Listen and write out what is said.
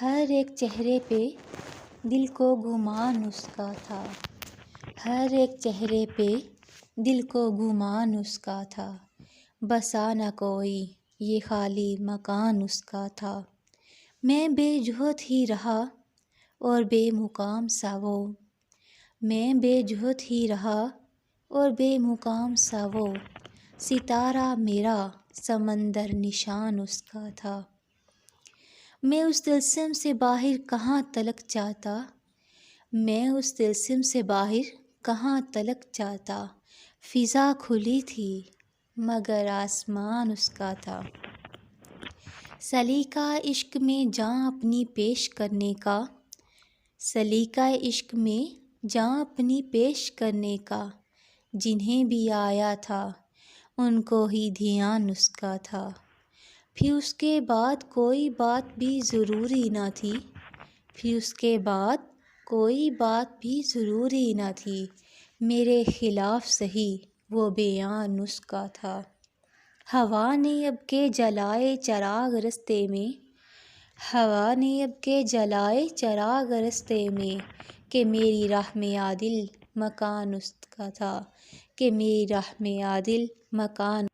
ہر ایک چہرے پہ دل کو گمان اس کا تھا، ہر ایک چہرے پہ دل کو گمان اس کا تھا، بسا نہ کوئی یہ خالی مکان اس کا تھا۔ میں بے جہد ہی رہا اور بے مقام سا وہ، میں بے جہد ہی رہا اور بے مقام سا وہ، ستارہ میرا سمندر نشان اس کا تھا۔ میں اس طلسم سے باہر کہاں تلک جاتا، میں اس طلسم سے باہر کہاں تلک جاتا، فضا کھلی تھی مگر آسمان اس کا تھا۔ سلیقہ عشق میں جاں اپنی پیش کرنے کا، سلیقہ عشق میں جاں اپنی پیش کرنے کا، جنہیں بھی آیا تھا ان کو ہی دھیان اس کا تھا۔ پھر اس کے بعد کوئی بات بھی ضروری نہ تھی، پھر اس کے بعد کوئی بات بھی ضروری نہ تھی، میرے خلاف سہی وہ بیان اس کا تھا۔ ہوا نے اب کے جلائے چراغ رستے میں، ہوا نے اب کے جلائے چراغ رستے میں، کہ میری راہ میں عادل مکان اس کا تھا، کہ میری راہ میں عادل مکان